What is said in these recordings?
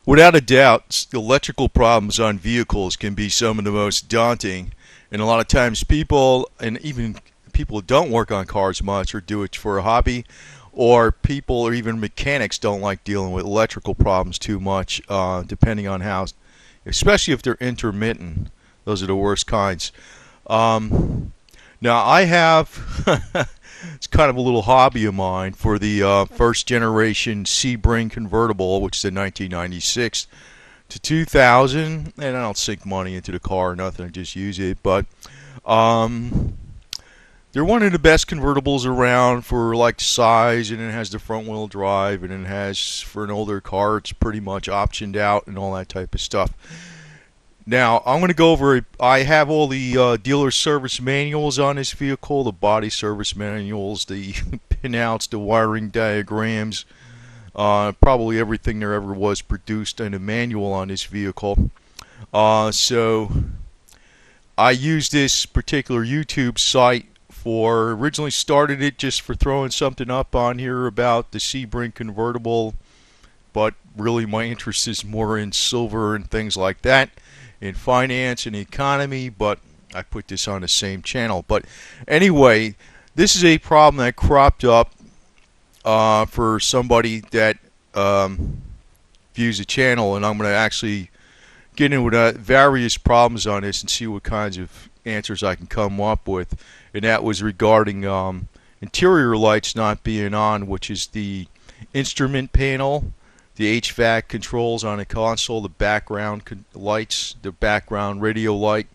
Without a doubt, electrical problems on vehicles can be some of the most daunting, and a lot of times people, and even people who don't work on cars much or do it for a hobby, or people or even mechanics don't like dealing with electrical problems too much, depending on how, especially if they're intermittent. Those are the worst kinds. Now I have it's kind of a little hobby of mine for the first generation Sebring Convertible, which is a 1996 to 2000, and I don't sink money into the car or nothing. I just use it, but um, they're one of the best convertibles around for like size, and it has the front wheel drive, and it has, for an older car, it's pretty much optioned out and all that type of stuff. Now, I'm going to go over, I have all the dealer service manuals on this vehicle, the body service manuals, the pinouts, the wiring diagrams, probably everything there ever was produced in a manual on this vehicle. So, I use this particular YouTube site for, originally started it just for throwing something up on here about the Sebring convertible, but really my interest is more in silver and things like that, in finance and economy, but I put this on the same channel. But anyway, this is a problem that cropped up for somebody that views the channel, and I'm going to actually get into various problems on this and see what kinds of answers I can come up with. And that was regarding interior lights not being on, which is the instrument panel, the HVAC controls on a console, the background lights, the background radio light,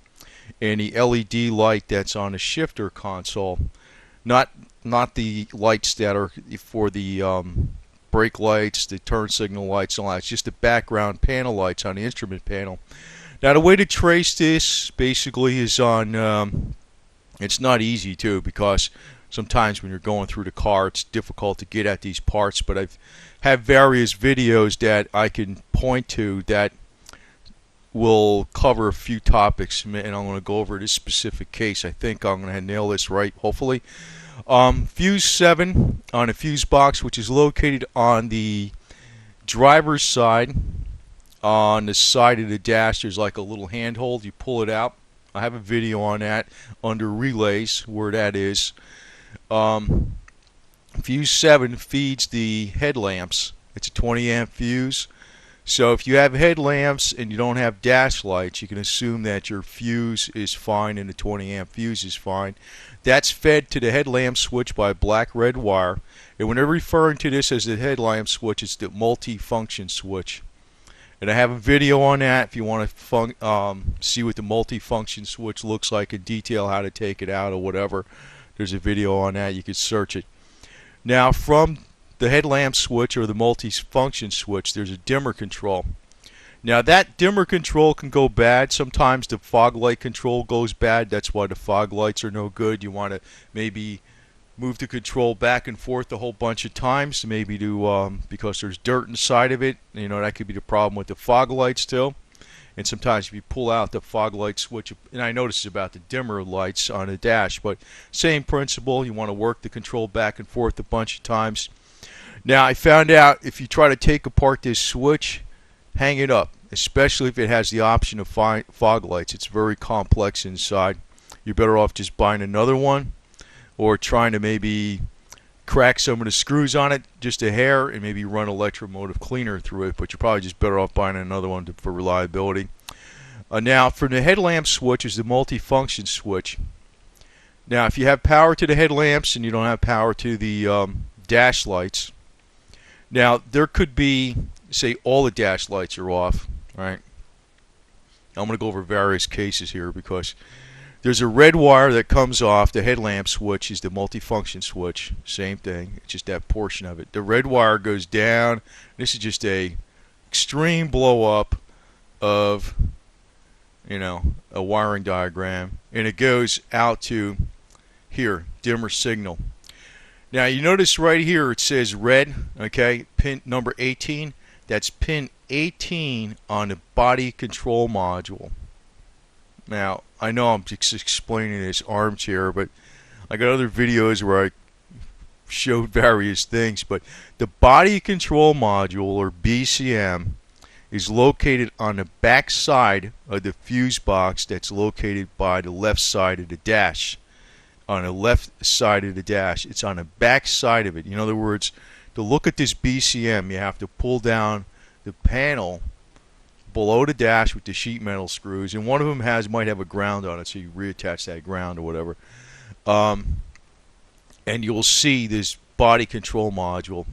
and the LED light that's on a shifter console. Not the lights that are for the brake lights, the turn signal lights, and all that. It's just the background panel lights on the instrument panel. Now the way to trace this basically is on, it's not easy too, because sometimes when you're going through the car it's difficult to get at these parts, but I've have various videos that I can point to that will cover a few topics, and I'm going to go over this specific case. I think I'm going to nail this right, hopefully. Fuse 7 on a fuse box, which is located on the driver's side. On the side of the dash there's like a little handhold, you pull it out. I have a video on that under relays where that is. Fuse 7 feeds the headlamps. It's a 20 amp fuse. So if you have headlamps and you don't have dash lights, you can assume that your fuse is fine and the 20 amp fuse is fine. That's fed to the headlamp switch by a black-red wire. And when they're referring to this as the headlamp switch, it's the multi-function switch. And I have a video on that if you want to see what the multi-function switch looks like in detail, how to take it out or whatever. There's a video on that. You can search it. Now, from the headlamp switch or the multi-function switch, there's a dimmer control. Now, that dimmer control can go bad. Sometimes the fog light control goes bad. That's why the fog lights are no good. You want to maybe move the control back and forth a whole bunch of times, maybe to because there's dirt inside of it. You know, that could be the problem with the fog lights too. And sometimes if you pull out the fog light switch, and I noticed about the dimmer lights on the dash, but same principle, you want to work the control back and forth a bunch of times. Now I found out if you try to take apart this switch, hang it up, especially if it has the option of fog lights. It's very complex inside. You're better off just buying another one, or trying to maybe crack some of the screws on it just a hair and maybe run electromotive cleaner through it, but you're probably just better off buying another one for reliability. Now for the headlamp switch is the multi-function switch. Now if you have power to the headlamps and you don't have power to the dash lights, now there could be, say all the dash lights are off, right? I'm going to go over various cases here because there's a red wire that comes off the headlamp switch, is the multifunction switch. Same thing, it's just that portion of it. The red wire goes down. This is just a extreme blow up of, you know, a wiring diagram, and it goes out to here, dimmer signal. Now you notice right here it says red, okay, pin number 18. That's pin 18 on the body control module. Now, I know I'm just explaining this armchair, but I got other videos where I showed various things. But the body control module, or BCM, is located on the back side of the fuse box that's located by the left side of the dash. On the left side of the dash, it's on the back side of it. In other words, to look at this BCM, you have to pull down the panel below the dash with the sheet metal screws, and one of them might have a ground on it, so you reattach that ground or whatever. And you'll see this body control module.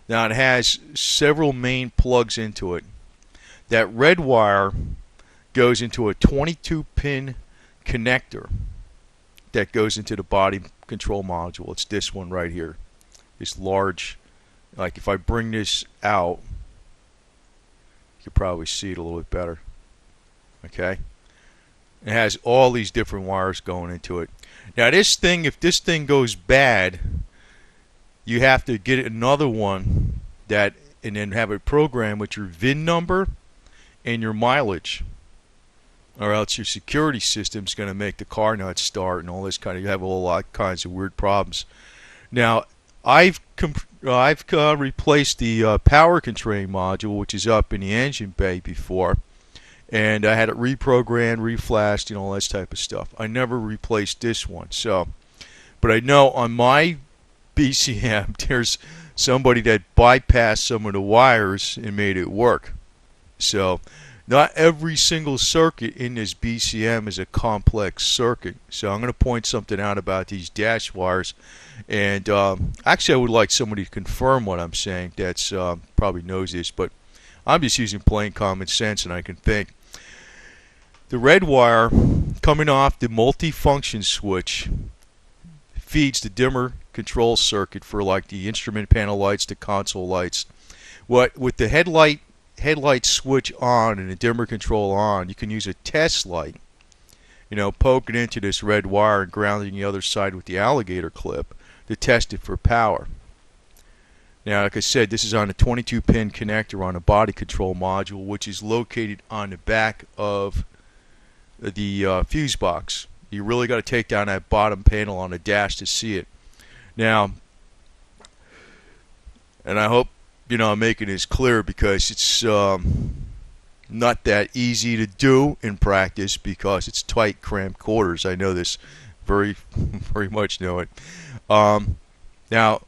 Now it has several main plugs into it. That red wire goes into a 22-pin connector that goes into the body control module. It's this one right here. This large, like if I bring this out, you can probably see it a little bit better. Okay? It has all these different wires going into it. Now this thing, if this thing goes bad, you have to get another one and then have it programmed with your VIN number and your mileage, or else your security system's going to make the car not start and all this kind of. You have all kinds of weird problems. Now I've replaced the power control module, which is up in the engine bay before, and I had it reprogrammed, reflashed, and all that type of stuff. I never replaced this one, but I know on my BCM there's somebody that bypassed some of the wires and made it work. So not every single circuit in this BCM is a complex circuit. So I'm going to point something out about these dash wires, and actually I would like somebody to confirm what I'm saying that's probably knows this, but I'm just using plain common sense and I can think. The red wire coming off the multi-function switch feeds the dimmer control circuit for like the instrument panel lights, the console lights. With the headlight switch on and the dimmer control on, you can use a test light, poking into this red wire and grounding the other side with the alligator clip to test it for power. Now, like I said, this is on a 22-pin connector on a body control module, which is located on the back of the fuse box. You really got to take down that bottom panel on the dash to see it. Now, and I hope I'm making this clear, because it's not that easy to do in practice because it's tight, cramped quarters. I know this, very much know it. Now,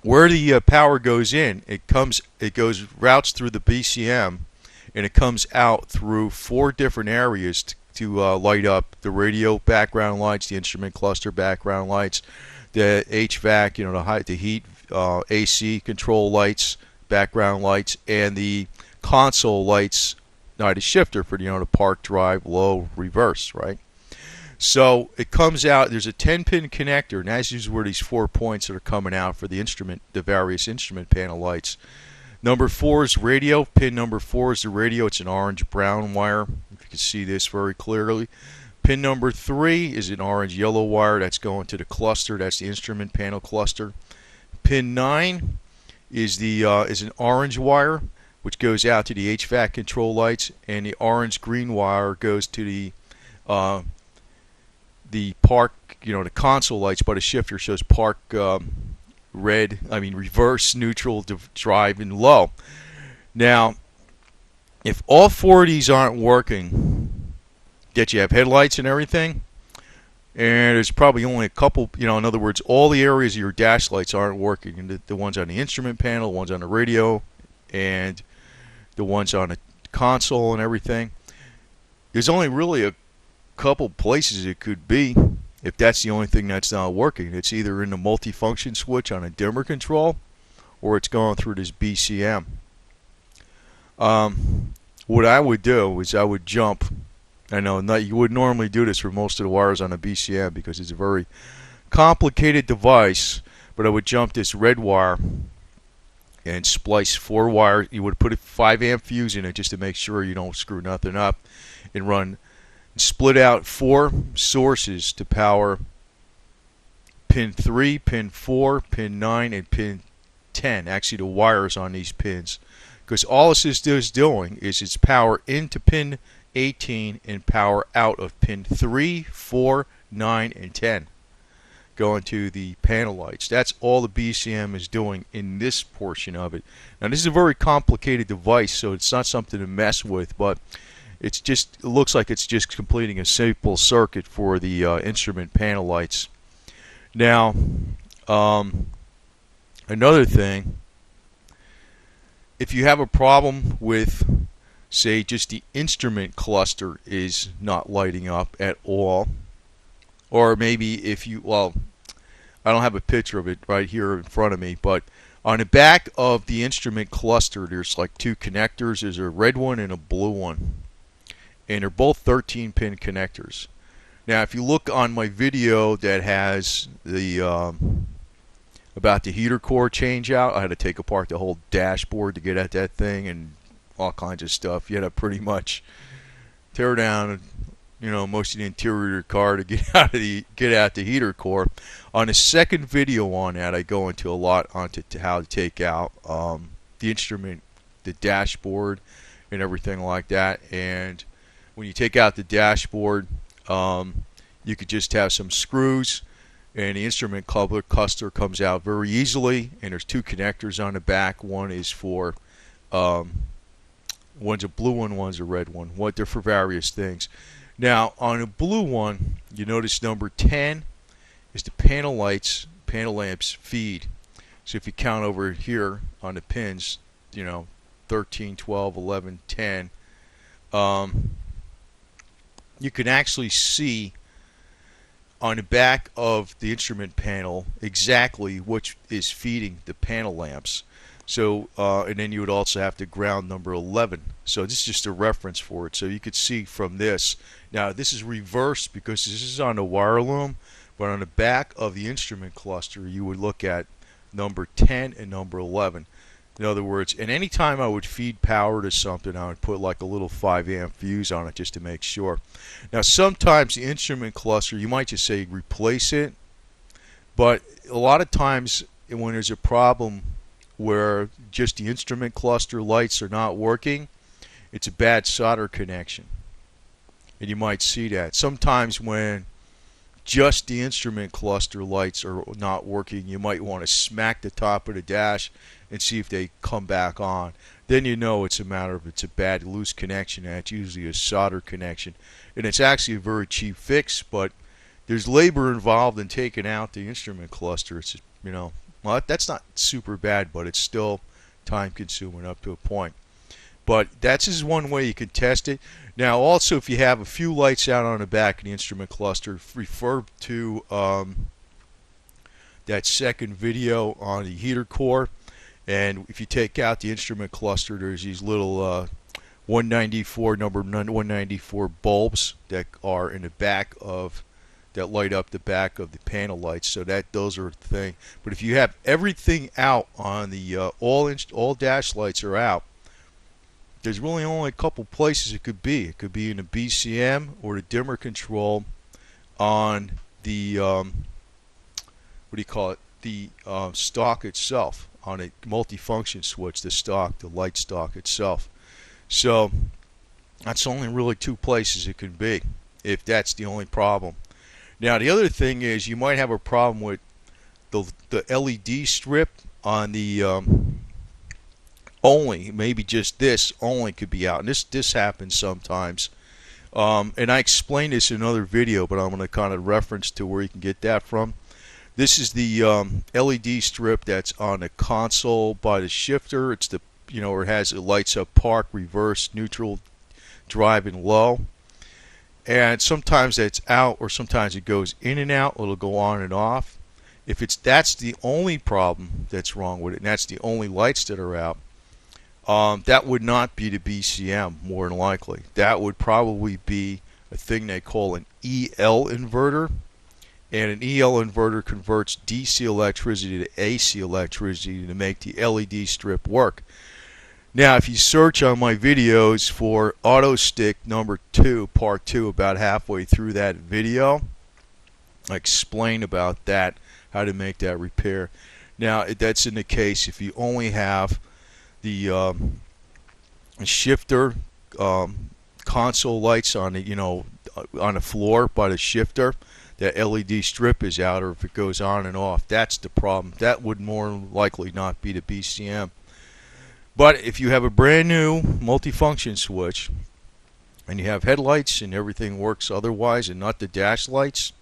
where the power goes in, it routes through the BCM, and it comes out through 4 different areas to light up the radio background lights, the instrument cluster background lights, the HVAC, the heat, AC control lights, background lights, and the console lights, the shifter for the park, drive, low, reverse, right? So it comes out. There's a 10-pin connector, and that's usually where these 4 points that are coming out for the various instrument panel lights. Number 4 is radio. Pin number 4 is the radio. It's an orange-brown wire. If you can see this very clearly. Pin number 3 is an orange-yellow wire. That's going to the cluster. That's the instrument panel cluster. Pin 9 is an orange wire, which goes out to the HVAC control lights, and the orange-green wire goes to the park, the console lights, but a shifter shows park, reverse, neutral, drive, and low. Now, if all 4 of these aren't working, that you have headlights and everything, and there's probably only a couple, in other words, all the areas of your dash lights aren't working, and the ones on the instrument panel, the ones on the radio, and the ones on the console and everything, there's only really a couple places it could be. If that's the only thing that's not working, it's either in the multifunction switch on a dimmer control, or it's going through this BCM. What I would do is I would jump. I know you would normally do this for most of the wires on a BCM because it's a very complicated device, but I would jump this red wire and splice 4 wires. You would put a 5-amp fuse in it just to make sure you don't screw nothing up, and split out 4 sources to power pin 3, pin 4, pin 9, and pin 10. Actually, the wires on these pins, because all this is doing is it's power into pin 18 and power out of pin 3, 4, 9, and 10. going to the panel lights. That's all the BCM is doing in this portion of it. Now this is a very complicated device, so it's not something to mess with, but it looks like it's just completing a simple circuit for the instrument panel lights. Now another thing, if you have a problem with, say, just the instrument cluster is not lighting up at all, or maybe if you, well, I don't have a picture of it right here in front of me, but on the back of the instrument cluster there's like two connectors. There's a red one and a blue one, and they're both 13-pin connectors. Now if you look on my video that has the about the heater core change out, I had to take apart the whole dashboard to get at that thing and all kinds of stuff. You had to pretty much tear down, you know, most of the interior of your car to get out the heater core. On the second video on that, I go into a lot onto how to take out the instrument, the dashboard, and everything like that. And when you take out the dashboard, you could just have some screws, and the instrument cluster comes out very easily. And there's two connectors on the back. One is for one's a blue one, one's a red one. They're for various things. Now on a blue one, you notice number 10 is the panel lamps feed. So if you count over here on the pins, you know, 13, 12, 11, 10, you can actually see on the back of the instrument panel exactly which is feeding the panel lamps. So and then you would also have to ground number 11. So this is just a reference for it. So you could see from this. Now this is reversed because this is on the wire loom, but on the back of the instrument cluster you would look at number 10 and number 11. In other words, and any time I would feed power to something, I would put like a little 5-amp fuse on it just to make sure. Now sometimes the instrument cluster, you might just say replace it, but a lot of times when there's a problem where just the instrument cluster lights are not working, it's a bad solder connection, and you might see that. Sometimes when just the instrument cluster lights are not working, you might want to smack the top of the dash and see if they come back on. Then you know it's a matter of it's a bad loose connection, and it's usually a solder connection. And it's actually a very cheap fix, but there's labor involved in taking out the instrument cluster. It's, you know, well, that's not super bad, but it's still time consuming up to a point. But that's just one way you can test it. Now also, if you have a few lights out on the back of the instrument cluster, refer to that second video on the heater core. And if you take out the instrument cluster, there's these little 194 number 194 bulbs that are in the back of, that light up the back of the panel lights. So those are the thing. But if you have everything out on the all dash lights are out, there's really only a couple places it could be. It could be in the BCM or the dimmer control on the what do you call it? The stock itself, on a multifunction switch, the light stock itself. So that's only really two places it could be, if that's the only problem. Now the other thing is, you might have a problem with the LED strip on the only, maybe just this only could be out, and this happens sometimes. And I explained this in another video, but I'm going to kind of reference to where you can get that from. This is the LED strip that's on the console by the shifter. It's the, you know, where it lights up park, reverse, neutral, drive, and low. And sometimes that's out, or sometimes it goes in and out. It'll go on and off. If that's the only problem that's wrong with it, and that's the only lights that are out, that would not be the BCM, more than likely. That would probably be a thing they call an EL inverter. And an EL inverter converts DC electricity to AC electricity to make the LED strip work. Now, if you search on my videos for auto stick number 2, part 2, about halfway through that video, I explain about that, how to make that repair. Now, that's in the case if you only have the shifter console lights on the, you know, on the floor by the shifter. that LED strip is out or if it goes on and off. That's the problem. That would more likely not be the BCM. But if you have a brand new multifunction switch and you have headlights and everything works otherwise and not the dash lights,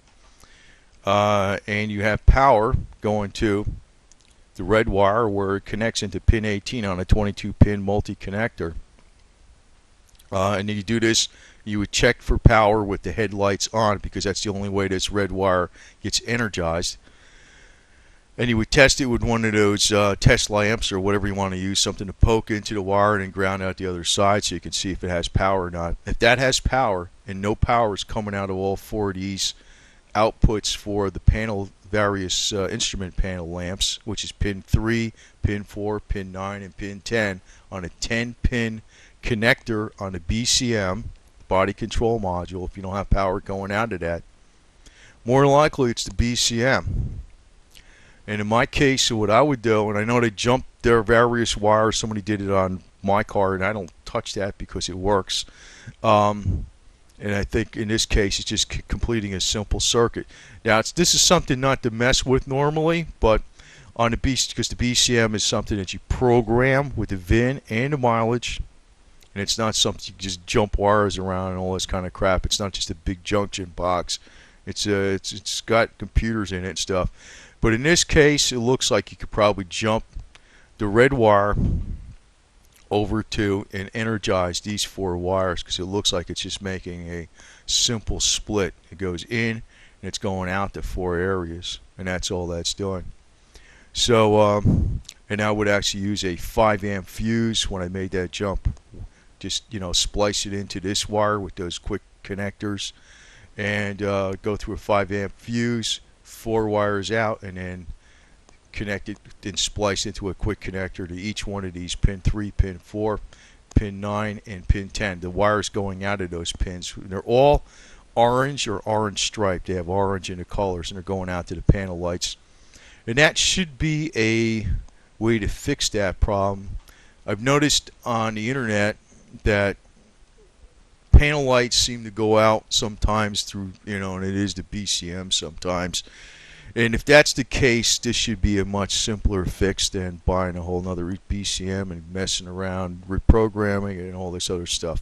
and you have power going to the red wire where it connects into pin 18 on a 22-pin multi-connector, and then you do this, you would check for power with the headlights on because that's the only way this red wire gets energized. And you would test it with one of those test lamps or whatever you want to use, something to poke into the wire and then ground out the other side so you can see if it has power or not. If that has power and no power is coming out of all four of these outputs for the panel, various instrument panel lamps, which is pin 3, pin 4, pin 9, and pin 10 on a 10-pin connector on the BCM, body control module, if you don't have power going out of that, more likely it's the BCM. And in my case, what I would do, and I know they jumped their various wires, somebody did it on my car, and I don't touch that because it works. And I think in this case, it's just completing a simple circuit. Now, this is something not to mess with normally, but on the because the BCM is something that you program with the VIN and the mileage, and it's not something you just jump wires around and all this kind of crap. It's not just a big junction box. It's got computers in it and stuff. But in this case, it looks like you could probably jump the red wire over to and energize these four wires because it looks like it's just making a simple split. It goes in and it's going out to four areas, and that's all that's doing. So, and I would actually use a 5-amp fuse when I made that jump. Just, splice it into this wire with those quick connectors and go through a 5-amp fuse, 4 wires out, and then connect it and splice into a quick connector to each one of these, pin 3, pin 4, pin 9, and pin 10. The wires going out of those pins, they're all orange or orange striped. They have orange in the colors, and they're going out to the panel lights. And that should be a way to fix that problem. I've noticed on the internet that panel lights seem to go out sometimes through, and it is the BCM sometimes. And if that's the case, this should be a much simpler fix than buying a whole nother BCM and messing around, reprogramming it and all this other stuff.